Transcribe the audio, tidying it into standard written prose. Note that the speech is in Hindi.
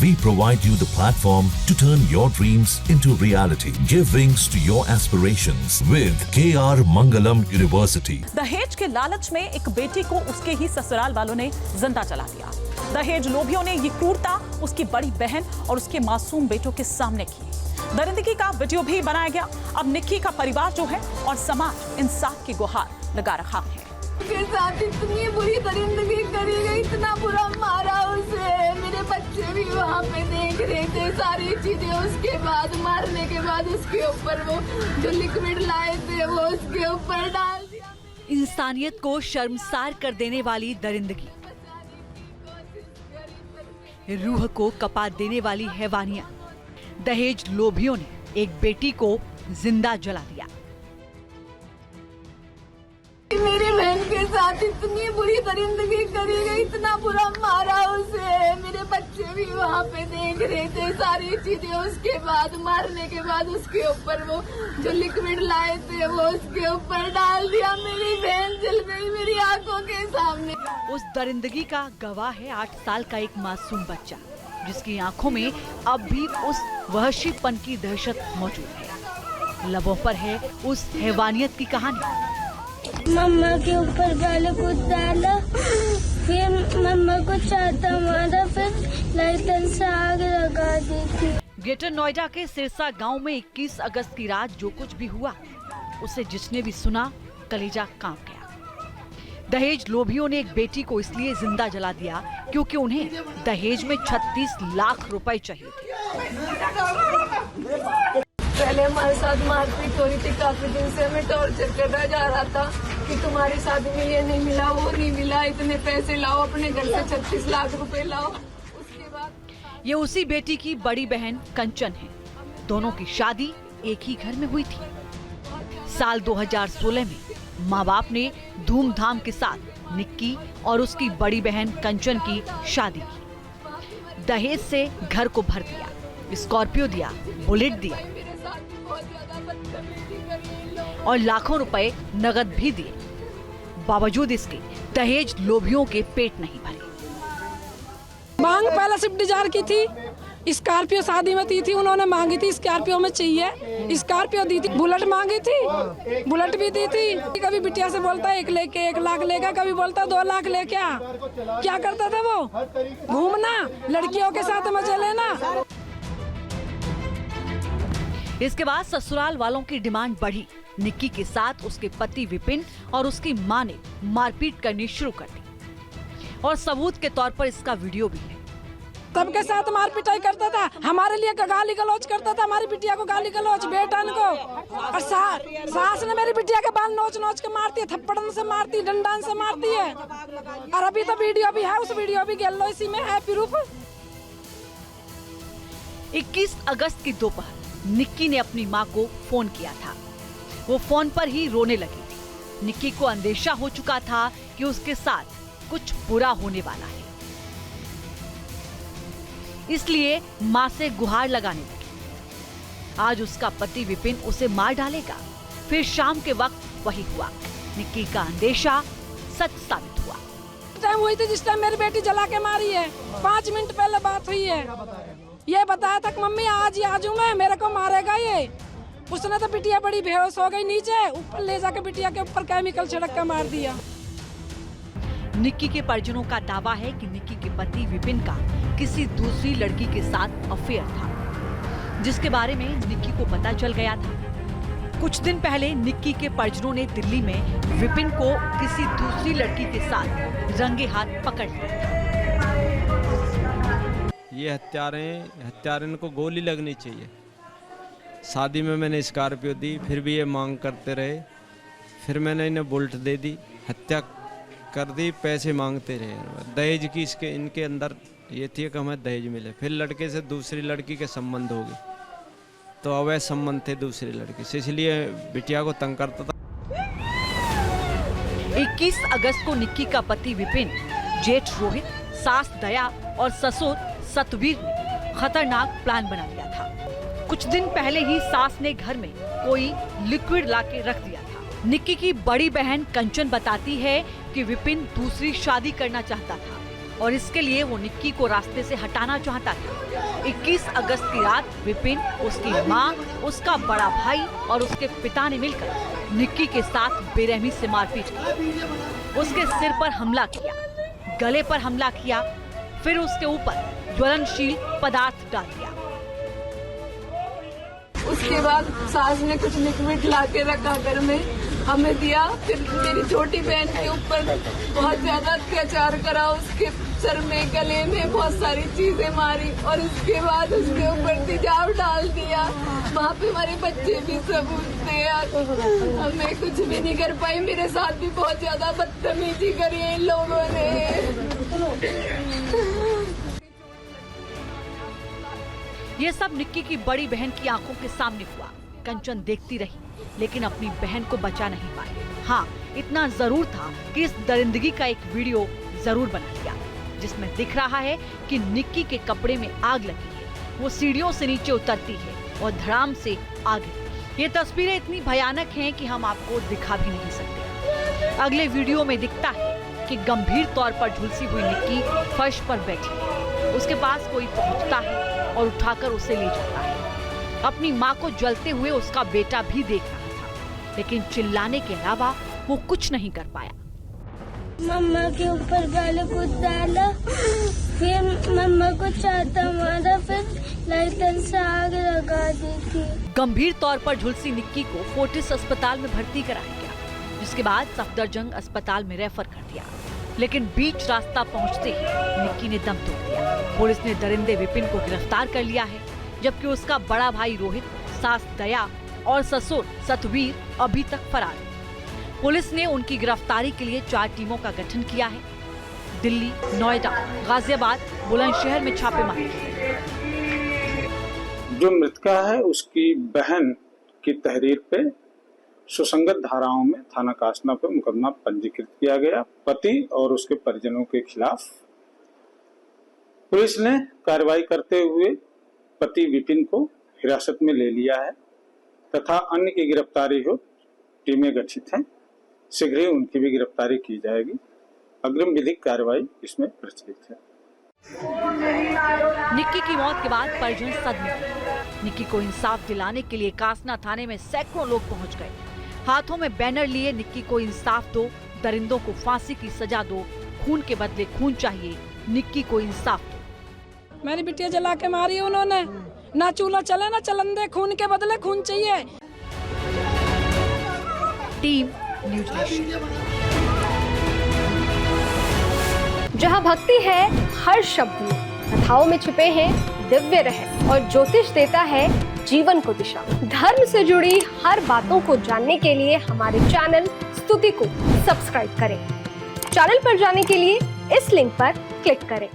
We provide you the platform to turn your dreams into reality. Give wings to your aspirations with KR Mangalam University. दहेज के लालच में एक बेटी को उसके ही ससुराल वालों ने जिंदा जला दिया। दहेज लोभियों ने ये क्रूरता उसकी बड़ी बहन और उसके मासूम बेटों के सामने की। दरिंदगी का वीडियो भी बनाया गया। अब निक्की का परिवार जो है और समाज इंसाफ की गुहार लगा रहा है। के साथ इतनी बुरी दरिंदगी करी गई, इतना बुरा मारा उसे। मेरे बच्चे भी वहाँ पे देख रहे थे सारी चीजें। उसके बाद मारने के बाद उसके ऊपर वो जो लिक्विड लाए थे वो उसके ऊपर डाल दिया। इंसानियत को शर्मसार कर देने वाली दरिंदगी, रूह को कपा देने वाली हैवानियत। दहेज लोभियों ने एक बेटी को जिंदा जला दिया। मेरी बहन के साथ इतनी बुरी दरिंदगी करी गई, इतना बुरा मारा उसे। मेरे बच्चे भी वहाँ पे देख रहे थे सारी चीजें। उसके बाद मारने के बाद उसके ऊपर वो जो लिक्विड लाए थे वो उसके ऊपर डाल दिया। मेरी बहन जल गई मेरी आंखों के सामने। उस दरिंदगी का गवाह है 8 साल का एक मासूम बच्चा, जिसकी आंखों में अब भी उस वहशीपन की दहशत मौजूद है। लबों पर है उस हैवानियत की कहानी। मम्मा के ऊपर गाले को डाला, फिर मम्मा को चाटा मारा, फिर लाइटर से आग लगा दी थी। ग्रेटर नोएडा के सिरसा गांव में 21 अगस्त की रात जो कुछ भी हुआ, उसे जिसने भी सुना कलेजा कांप गया। दहेज लोभियों ने एक बेटी को इसलिए जिंदा जला दिया क्योंकि उन्हें दहेज में 36 लाख रुपए चाहिए थे। पहले हमारे साथ मारपीट हो रही थी, काफी दिन से हमें टॉर्चर करना जा रहा था कि तुम्हारी शादी में ये नहीं मिला, वो नहीं मिला, इतने पैसे लाओ, अपने घर से 36 लाख रुपए लाओ। उसके बाद ये उसी बेटी की बड़ी बहन कंचन है। दोनों की शादी एक ही घर में हुई थी। साल 2016 में माँ बाप ने धूमधाम के साथ निक्की और उसकी बड़ी बहन कंचन की शादी की। दहेज से घर को भर दिया, स्कॉर्पियो दिया, बुलेट दिया और लाखों रुपए नगद भी दिए। बावजूद इसके दहेज लोभियों के पेट नहीं भरे। मांग पहले स्विफ्ट डिजायर की थी, स्कॉर्पियो शादी में दी थी, उन्होंने मांगी थी स्कॉर्पियो में चाहिए, स्कॉर्पियो दी थी। बुलेट मांगी थी, बुलेट भी दी थी। कभी बिटिया से बोलता है 1 लाख लेगा, कभी बोलता 2 लाख ले। क्या करता था वो? घूमना, लड़कियों के साथ मजे लेना। इसके बाद ससुराल वालों की डिमांड बढ़ी। निक्की के साथ उसके पति विपिन और उसकी मां ने मारपीट करनी शुरू कर दी और सबूत के तौर पर इसका वीडियो भी है। सबके साथ मार पिटाई करता था, हमारे लिए गाली गलौज करता था, हमारी बिटिया को गाली गलौज, बेटन को। और सास ने मेरी बिटिया के बाल नोच नोच के मारती है, थप्पड़न से मारती, डंडन से मारती है। और अभी तो वीडियो भी है, उस वीडियो भी गेलो इसी में है प्रूफ। 21 अगस्त की दोपहर निक्की ने अपनी मां को फोन किया था। वो फोन पर ही रोने लगी थी। निक्की को अंदेशा हो चुका था कि उसके साथ कुछ बुरा होने वाला है, इसलिए मां से गुहार लगाने लगी। आज उसका पति विपिन उसे मार डालेगा। फिर शाम के वक्त वही हुआ। निक्की का अंदेशा सच साबित हुआ। टाइम हुई थी जिस टाइम मेरी बेटी जला के मारी है, 5 मिनट पहले बात हुई है। ये बताया था कि मम्मी आज ही आ जाऊं मैं, मेरे को मारेगा ये। उसने तो बिटिया बड़ी बेहोश हो गई, नीचे ऊपर ले जाकर बिटिया के ऊपर केमिकल छिड़क कर मार दिया। निक्की के परिजनों का दावा है कि निक्की के पति विपिन का किसी दूसरी लड़की के साथ अफेयर था, जिसके बारे में निक्की को पता चल गया था। कुछ दिन पहले निक्की के परिजनों ने दिल्ली में विपिन को किसी दूसरी लड़की के साथ रंगे हाथ पकड़ लिया। ये हत्यारे को गोली लगनी चाहिए। शादी में मैंने स्कॉर्पियो दी, फिर भी ये मांग करते रहे। फिर मैंने इन्हें बुलेट दे दी, हत्या कर दी, पैसे मांगते रहे। दहेज की इनके अंदर ये थी कि हमें दहेज मिले। फिर लड़के से दूसरी लड़की के संबंध हो गए, तो अवैध संबंध थे दूसरी लड़की से, इसलिए बिटिया को तंग करता था। 21 अगस्त को निक्की का पति विपिन, जेठ रोहित, सास दया और ससुर सतवीर ने खतरनाक प्लान बना लिया था। कुछ दिन पहले ही सास ने घर में कोई लिक्विड लाके रख दिया था। निक्की की बड़ी बहन कंचन बताती है कि विपिन दूसरी शादी करना चाहता था और इसके लिए वो निक्की को रास्ते से हटाना चाहता था। 21 अगस्त की रात विपिन, उसकी माँ, उसका बड़ा भाई और उसके पिता ने मिलकर निक्की के साथ बेरहमी से मारपीट की। उसके सिर पर हमला किया, गले पर हमला किया, फिर उसके ऊपर ज्वलनशील पदार्थ डाल दिया। उसके बाद सास ने कुछ लिक्विड ला के रखा घर में, हमें दिया। फिर मेरी छोटी बहन के ऊपर बहुत ज्यादा अत्याचार करा, उसके सर में, गले में बहुत सारी चीजें मारी और उसके बाद उसके ऊपर तेजाब डाल दिया। वहाँ पे हमारे बच्चे भी सब थे, हमें कुछ भी नहीं कर पाई। मेरे साथ भी बहुत ज्यादा बदतमीजी करी है इन लोगों ने। ये सब निक्की की बड़ी बहन की आंखों के सामने हुआ। कंचन देखती रही लेकिन अपनी बहन को बचा नहीं पाई। हाँ, इतना जरूर था कि इस दरिंदगी का एक वीडियो जरूर बना लिया जिसमें दिख रहा है कि निक्की के कपड़े में आग लगी है। वो सीढ़ियों से नीचे उतरती है और धड़ाम से आग लगती है। ये तस्वीरें इतनी भयानक हैं कि हम आपको दिखा भी नहीं सकते। अगले वीडियो में दिखता है कि गंभीर तौर पर झुलसी हुई निक्की फर्श पर बैठी है। उसके पास कोई पहुंचता है और उठाकर उसे ले जाता है। अपनी माँ को जलते हुए उसका बेटा भी देख रहा था, लेकिन चिल्लाने के अलावा वो कुछ नहीं कर पाया। मम्मा के ऊपर गाले को डाला, फिर मम्मा को चाहता मारा, फिर लाइटर से आग लगा दी थी। गंभीर तौर पर झुलसी निक्की को फोर्टिस अस्पताल में भर्ती कराया गया, जिसके बाद सफदरजंग अस्पताल में रेफर कर दिया। लेकिन बीच रास्ता पहुंचते ही निक्की ने दम तोड़ दिया। पुलिस ने दरिंदे विपिन को गिरफ्तार कर लिया है, जबकि उसका बड़ा भाई रोहित, सास दया और ससुर सतवीर अभी तक फरार है। पुलिस ने उनकी गिरफ्तारी के लिए 4 टीमों का गठन किया है। दिल्ली, नोएडा, गाजियाबाद, बुलंदशहर में छापेमारी की। जो मृतका है उसकी बहन की तहरीर पे सुसंगत धाराओं में थाना कासना पर मुकदमा पंजीकृत किया गया। पति और उसके परिजनों के खिलाफ पुलिस ने कार्रवाई करते हुए पति विपिन को हिरासत में ले लिया है तथा अन्य की गिरफ्तारी हो टीमें गठित हैं। शीघ्र ही उनकी भी गिरफ्तारी की जाएगी। अग्रिम विधिक कार्रवाई इसमें प्रचलित है। निक्की की मौत के बाद परिजन सदमे में। निक्की को इंसाफ दिलाने के लिए कासना थाने में सैकड़ों लोग पहुंच गए। हाथों में बैनर लिए निक्की को इंसाफ दो, दरिंदों को फांसी की सजा दो, खून के बदले खून चाहिए, निक्की को इंसाफ दो। मेरी बिटिया जला के मारी उन्होंने, ना चूल्हा चले ना चलन दे, खून के बदले खून चाहिए। Team news nation. जहाँ भक्ति है हर शब्द में, कथाओं में छुपे हैं दिव्य रहस्य और ज्योतिष देता है जीवन को दिशा। धर्म से जुड़ी हर बातों को जानने के लिए हमारे चैनल स्तुति को सब्सक्राइब करें। चैनल पर जाने के लिए इस लिंक पर क्लिक करें।